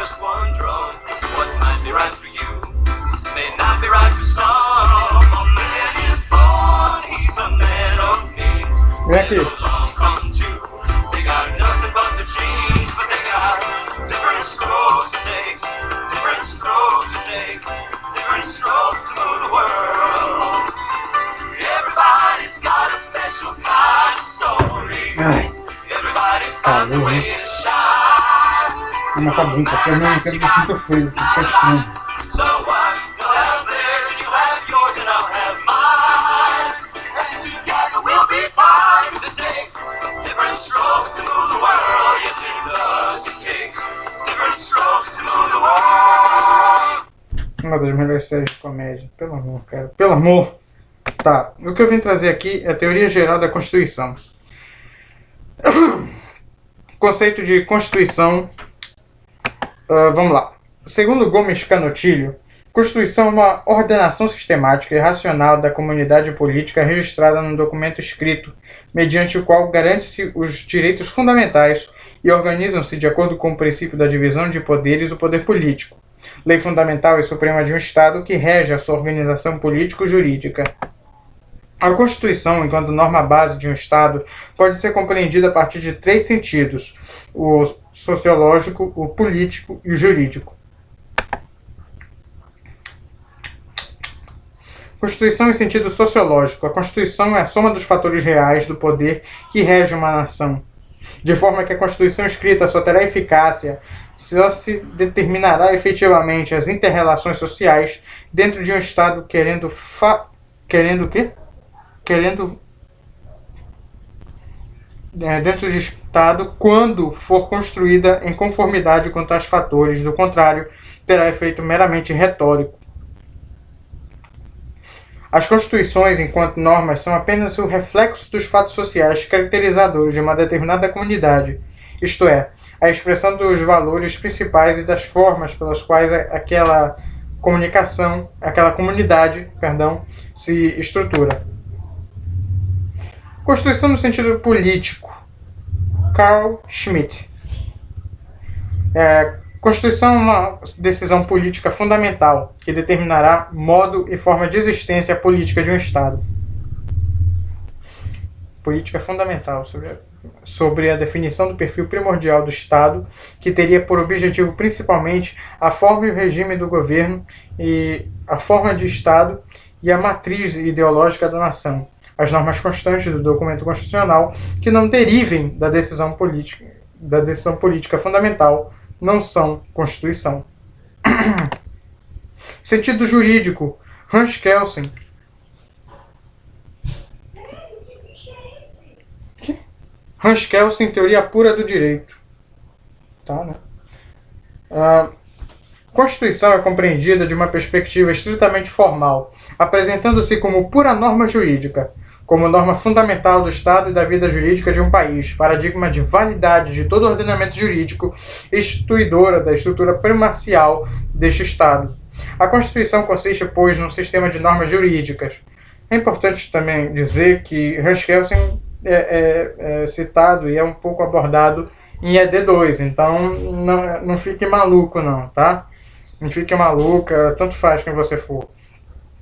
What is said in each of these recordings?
just one drug. What might be right for you may not be right for some. A man is born, he's a man of means. Vem aqui. Long come to, they got nothing but to change, but they got different strokes it takes, different strokes it takes, different strokes to move the world. Everybody's got a special kind of story. Everybody finds a way to shine. Mas tá bom, porque eu não quero me sinto frio, fica estranho. So what? You'll have theirs, you have yours, and I'll have mine. And together we'll be fine, 'cause it takes different strokes to move the world. Yes, it does. It takes different strokes to move the world. Uma das melhores séries de comédia. Pelo amor, cara. Pelo amor. Tá, o que eu vim trazer aqui é a teoria geral da Constituição. Conceito de Constituição. Vamos lá. Segundo Gomes Canotilho, Constituição é uma ordenação sistemática e racional da comunidade política registrada num documento escrito, mediante o qual garante-se os direitos fundamentais e organizam-se de acordo com o princípio da divisão de poderes o poder político, lei fundamental e suprema de um Estado que rege a sua organização político-jurídica. A Constituição, enquanto norma base de um Estado, pode ser compreendida a partir de 3 sentidos: o sociológico, o político e o jurídico. Constituição em sentido sociológico. A Constituição é a soma dos fatores reais do poder que rege uma nação, de forma que a Constituição escrita só terá eficácia só se determinará efetivamente as inter-relações sociais dentro de um Estado dentro de Estado quando for construída em conformidade com tais fatores. Do contrário, terá efeito meramente retórico. As constituições, enquanto normas, são apenas o reflexo dos fatos sociais caracterizadores de uma determinada comunidade, isto é, a expressão dos valores principais e das formas pelas quais aquela comunidade, se estrutura. Constituição no sentido político. Carl Schmitt. Constituição é uma decisão política fundamental que determinará modo e forma de existência política de um Estado. Política fundamental sobre a definição do perfil primordial do Estado, que teria por objetivo principalmente a forma e o regime do governo, e a forma de Estado e a matriz ideológica da nação. As normas constantes do documento constitucional que não derivem da decisão política fundamental não são Constituição. Sentido jurídico. Hans Kelsen. Hans Kelsen, teoria pura do direito. Tá, né? Constituição é compreendida de uma perspectiva estritamente formal, apresentando-se como pura norma jurídica, como norma fundamental do Estado e da vida jurídica de um país, paradigma de validade de todo ordenamento jurídico, instituidora da estrutura primacial deste Estado. A Constituição consiste, pois, num sistema de normas jurídicas. É importante também dizer que Hans Kelsen é citado e é um pouco abordado em ED2, então não fique maluco não, tá? Não fique maluca, tanto faz quem você for.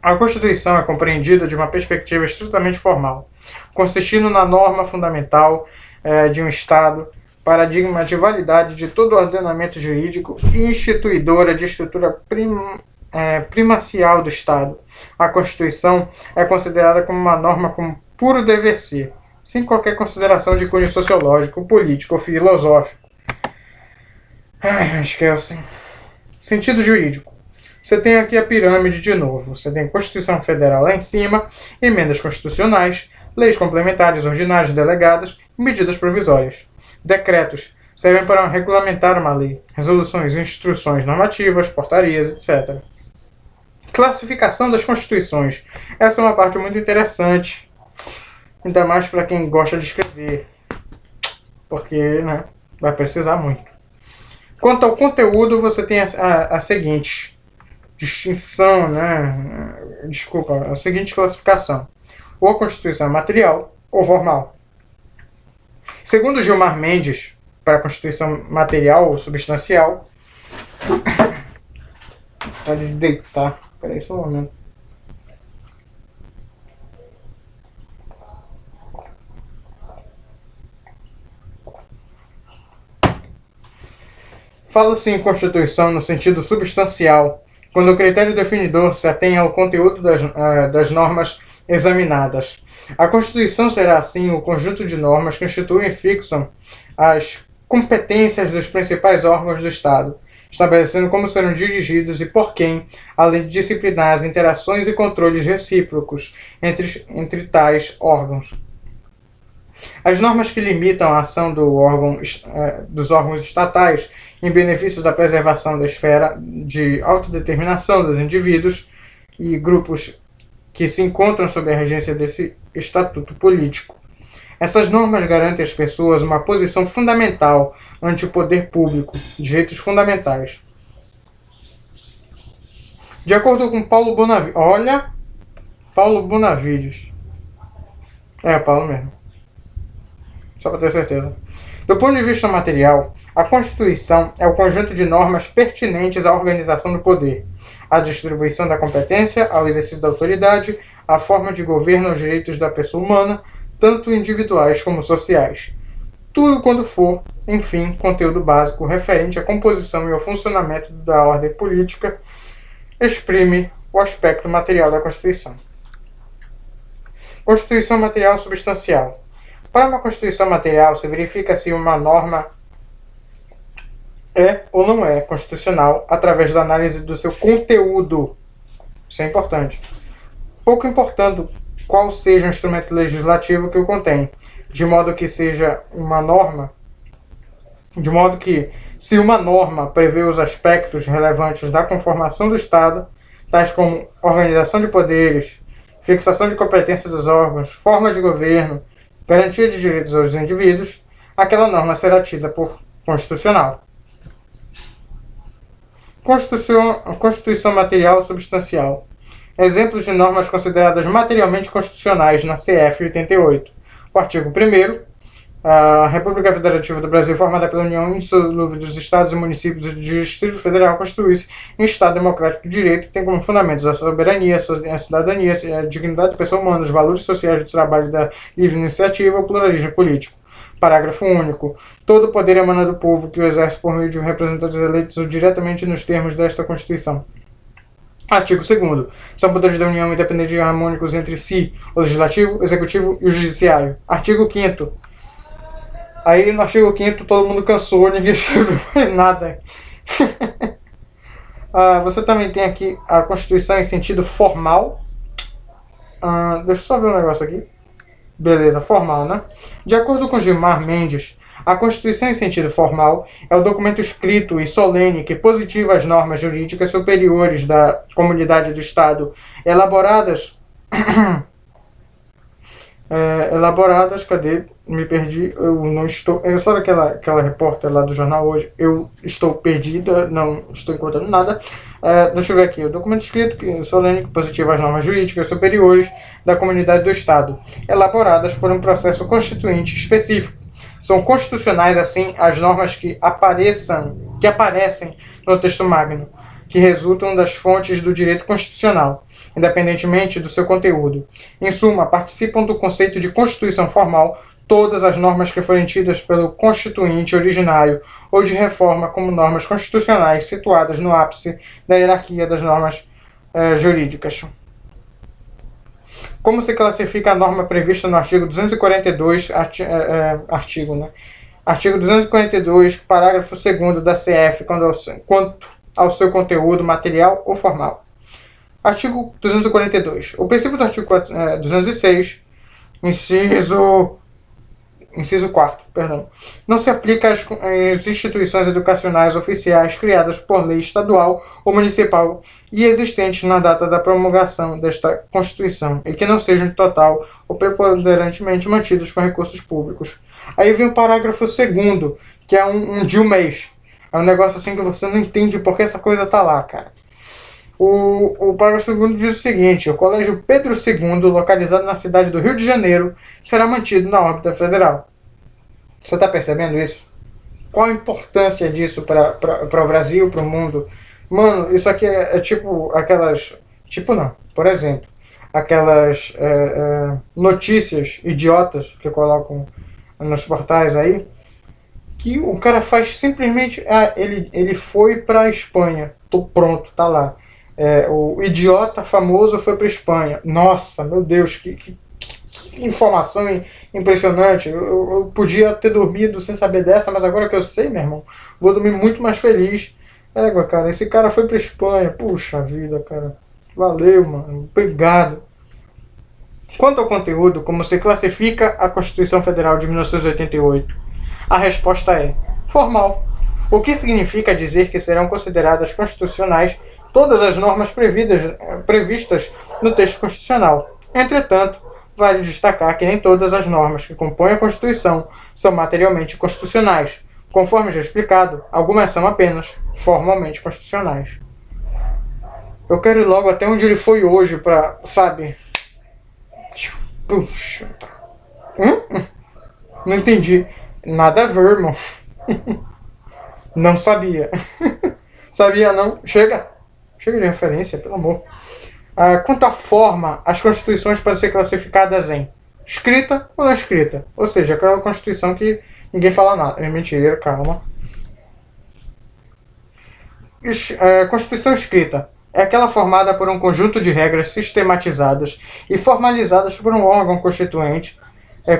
A Constituição é compreendida de uma perspectiva estritamente formal, consistindo na norma fundamental de um Estado, paradigma de validade de todo ordenamento jurídico e instituidora de estrutura primacial do Estado. A Constituição é considerada como uma norma com puro dever ser, sem qualquer consideração de cunho sociológico, político ou filosófico. Acho que é assim. Sentido jurídico. Você tem aqui a pirâmide de novo. Você tem Constituição Federal lá em cima, emendas constitucionais, leis complementares ordinárias delegadas e medidas provisórias. Decretos servem para regulamentar uma lei, resoluções, instruções normativas, portarias, etc. Classificação das constituições. Essa é uma parte muito interessante, ainda mais para quem gosta de escrever, porque vai precisar muito. Quanto ao conteúdo, você tem a seguinte distinção, a seguinte classificação: ou a Constituição é material ou formal. Segundo Gilmar Mendes, para a Constituição material ou substancial, Pode deitar. Peraí só um momento. Fala-se em Constituição no sentido substancial, quando o critério definidor se atém ao conteúdo das normas examinadas. A Constituição será, assim, o conjunto de normas que instituem e fixam as competências dos principais órgãos do Estado, estabelecendo como serão dirigidos e por quem, além de disciplinar as interações e controles recíprocos entre tais órgãos. As normas que limitam a ação dos órgãos estatais em benefício da preservação da esfera de autodeterminação dos indivíduos e grupos que se encontram sob a regência desse estatuto político. Essas normas garantem às pessoas uma posição fundamental ante o poder público, direitos fundamentais. De acordo com Paulo Bonavides... Olha! Paulo Bonavides. É, Paulo mesmo. Só para ter certeza. Do ponto de vista material, a Constituição é o conjunto de normas pertinentes à organização do poder, à distribuição da competência, ao exercício da autoridade, à forma de governo aos direitos da pessoa humana, tanto individuais como sociais. Tudo quando for, enfim, conteúdo básico referente à composição e ao funcionamento da ordem política, exprime o aspecto material da Constituição. Constituição material substancial. Para uma Constituição material, se verifica se uma norma é ou não é constitucional através da análise do seu conteúdo. Isso é importante. Pouco importando qual seja o instrumento legislativo que o contém, de modo que seja uma norma, de modo que, se uma norma prevê os aspectos relevantes da conformação do Estado, tais como organização de poderes, fixação de competência dos órgãos, forma de governo, garantia de direitos aos indivíduos, aquela norma será tida por constitucional. Constituição material substancial. Exemplos de normas consideradas materialmente constitucionais na CF 88. O artigo 1º. A República Federativa do Brasil, formada pela União Indissolúvel dos Estados e Municípios do Distrito Federal, constitui-se em Estado democrático de direito, que tem como fundamentos a soberania, a cidadania, a dignidade da pessoa humana, os valores sociais do trabalho da livre iniciativa, o pluralismo político. Parágrafo único. Todo poder emana do povo, que o exerce por meio de representantes eleitos diretamente nos termos desta Constituição. Artigo 2º. São poderes da União independentes e harmônicos entre si, o Legislativo, o Executivo e o Judiciário. Artigo 5º. Aí no artigo 5º todo mundo cansou, ninguém escreveu mais nada. Você também tem aqui a Constituição em sentido formal. Deixa eu só ver um negócio aqui. Beleza, formal, né? De acordo com Gilmar Mendes, a Constituição em sentido formal é o documento escrito e solene que positiva as normas jurídicas superiores da comunidade do Estado, elaboradas, cadê? Me perdi, eu não estou... Sabe aquela repórter lá do jornal Hoje? Eu estou perdida, não estou encontrando nada. Deixa eu ver aqui. O documento escrito solene que positiva as normas jurídicas superiores da comunidade do Estado, elaboradas por um processo constituinte específico. São constitucionais, assim, as normas que aparecem no texto magno, que resultam das fontes do direito constitucional, independentemente do seu conteúdo. Em suma, participam do conceito de Constituição formal todas as normas que forem tidas pelo constituinte originário ou de reforma como normas constitucionais situadas no ápice da hierarquia das normas jurídicas. Como se classifica a norma prevista no artigo 242, Artigo 242, parágrafo 2º da CF, quanto ao seu conteúdo material ou formal. Artigo 242. O princípio do artigo 206, inciso 4, não se aplica às instituições educacionais oficiais criadas por lei estadual ou municipal e existentes na data da promulgação desta Constituição e que não sejam total ou preponderantemente mantidas com recursos públicos. Aí vem o parágrafo 2º, que é um de um mês. É um negócio assim que você não entende porque essa coisa tá lá, cara. O parágrafo 2º diz o seguinte: o Colégio Pedro II, localizado na cidade do Rio de Janeiro, será mantido na órbita federal. Você está percebendo isso? qual a importância disso para o Brasil, para o mundo? Mano, isso aqui é tipo aquelas... Tipo não, por exemplo, aquelas notícias idiotas que colocam nos portais aí, que o cara faz simplesmente... Ah, ele foi para a Espanha. Tô pronto, tá lá. O idiota famoso foi para a Espanha. Nossa, meu Deus, que informação impressionante. Eu podia ter dormido sem saber dessa, mas agora que eu sei, meu irmão, vou dormir muito mais feliz. Cara, esse cara foi para a Espanha. Puxa vida, cara. Valeu, mano. Obrigado. Quanto ao conteúdo, como se classifica a Constituição Federal de 1988? A resposta é formal, o que significa dizer que serão consideradas constitucionais todas as normas previstas no texto constitucional. Entretanto, vale destacar que nem todas as normas que compõem a Constituição são materialmente constitucionais. Conforme já explicado, algumas são apenas formalmente constitucionais. Eu quero ir logo até onde ele foi hoje para, sabe... Puxa. Não entendi. Nada a ver, irmão. Não sabia. Sabia não? Chega de referência, pelo amor. Quanto à forma, as constituições podem ser classificadas em escrita ou não escrita. Ou seja, aquela constituição que ninguém fala nada. É mentira, calma. Constituição escrita é aquela formada por um conjunto de regras sistematizadas e formalizadas por um órgão constituinte.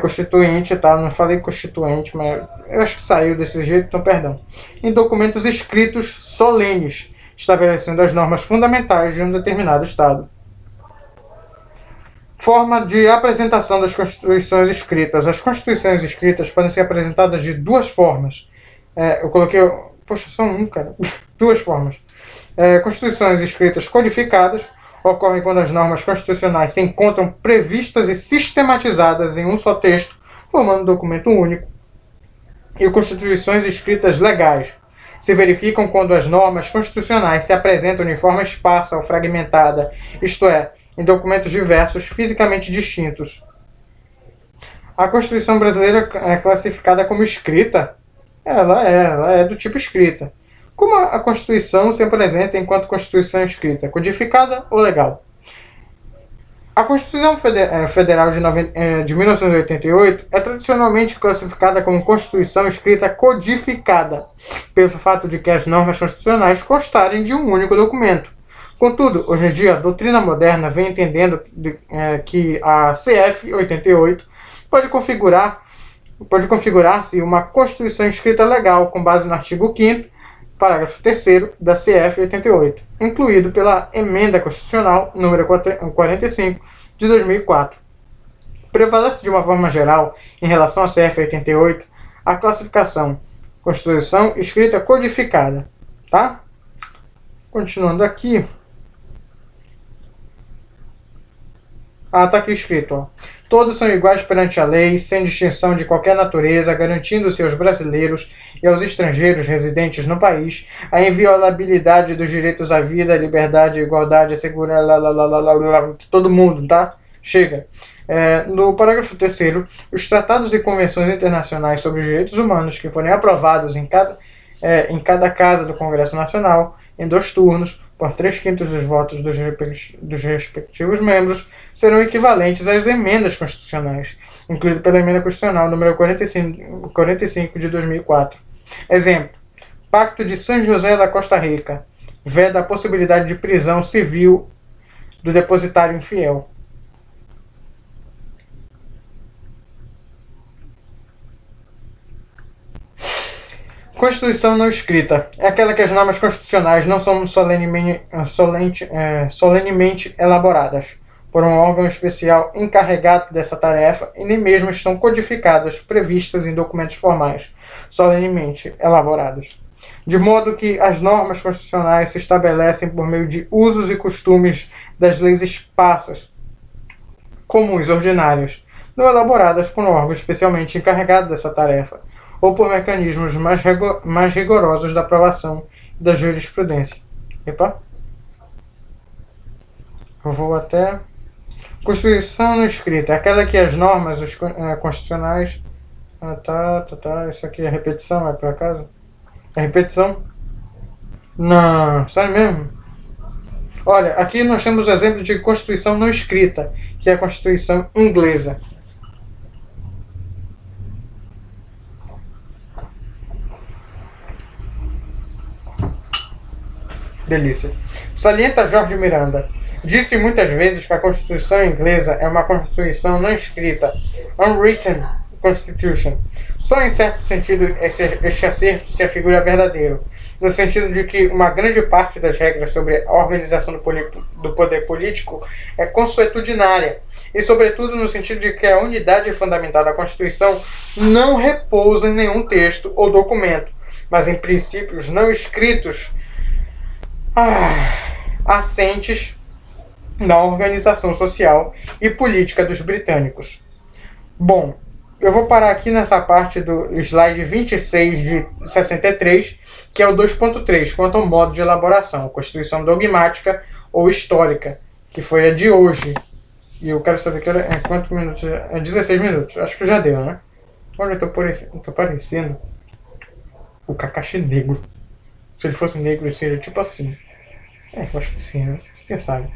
Constituinte, tá? Não falei constituinte, mas eu acho que saiu desse jeito, então perdão. Em documentos escritos solenes, estabelecendo as normas fundamentais de um determinado Estado. Forma de apresentação das constituições escritas. As constituições escritas podem ser apresentadas de duas formas. Eu coloquei... Poxa, só um, cara. Duas formas. Constituições escritas codificadas ocorrem quando as normas constitucionais se encontram previstas e sistematizadas em um só texto, formando um documento único. E constituições escritas legais se verificam quando as normas constitucionais se apresentam de forma esparsa ou fragmentada, isto é, em documentos diversos, fisicamente distintos. A Constituição brasileira é classificada como escrita. Ela é do tipo escrita. Como a Constituição se apresenta enquanto Constituição escrita? Codificada ou legal? A Constituição Federal de 1988 é tradicionalmente classificada como Constituição escrita codificada, pelo fato de que as normas constitucionais constarem de um único documento. Contudo, hoje em dia, a doutrina moderna vem entendendo que a CF 88 pode configurar-se uma Constituição escrita legal com base no artigo 5º, parágrafo 3º da CF 88, incluído pela Emenda Constitucional número 45 de 2004. Prevalece de uma forma geral, em relação à CF 88, a classificação Constituição escrita codificada. Tá? Continuando aqui. Tá aqui escrito, ó. Todos são iguais perante a lei, sem distinção de qualquer natureza, garantindo-se aos brasileiros e aos estrangeiros residentes no país a inviolabilidade dos direitos à vida, à liberdade, à igualdade, à segurança... Todo mundo, tá? Chega. No parágrafo 3º, os tratados e convenções internacionais sobre os direitos humanos que forem aprovados em cada casa do Congresso Nacional, em 2 turnos, por 3/5 dos votos dos respectivos membros, serão equivalentes às emendas constitucionais, incluído pela Emenda Constitucional número 45 de 2004. Exemplo: Pacto de São José da Costa Rica veda a possibilidade de prisão civil do depositário infiel. Constituição não escrita é aquela que as normas constitucionais não são solenemente elaboradas por um órgão especial encarregado dessa tarefa e nem mesmo estão codificadas, previstas em documentos formais, solenemente elaborados. De modo que as normas constitucionais se estabelecem por meio de usos e costumes das leis esparsas, comuns ordinárias, não elaboradas por um órgão especialmente encarregado dessa tarefa, ou por mecanismos mais rigorosos da aprovação da jurisprudência. Epa. Eu vou até... Constituição não escrita, aquela que as normas constitucionais... Ah, tá. Isso aqui é repetição, é por acaso? É repetição? Não, sério mesmo? Olha, aqui nós temos o exemplo de Constituição não escrita, que é a Constituição inglesa. Delícia. Salienta Jorge Miranda. Disse muitas vezes que a Constituição inglesa é uma Constituição não escrita, unwritten Constitution. Só em certo sentido este acerto se afigura verdadeiro, no sentido de que uma grande parte das regras sobre a organização do poder político é consuetudinária, e sobretudo no sentido de que a unidade fundamental da Constituição não repousa em nenhum texto ou documento, mas em princípios não escritos assentes na organização social e política dos britânicos. Bom, eu vou parar aqui nessa parte do slide 26 de 63, que é o 2.3, quanto ao modo de elaboração, Constituição dogmática ou histórica, que foi a de hoje. E eu quero saber quantos minutos. É 16 minutos. Acho que já deu, né? Olha, eu tô parecendo o Kakashi negro. Se ele fosse negro, ele seria tipo assim. Eu acho que sim, né? Quem sabe?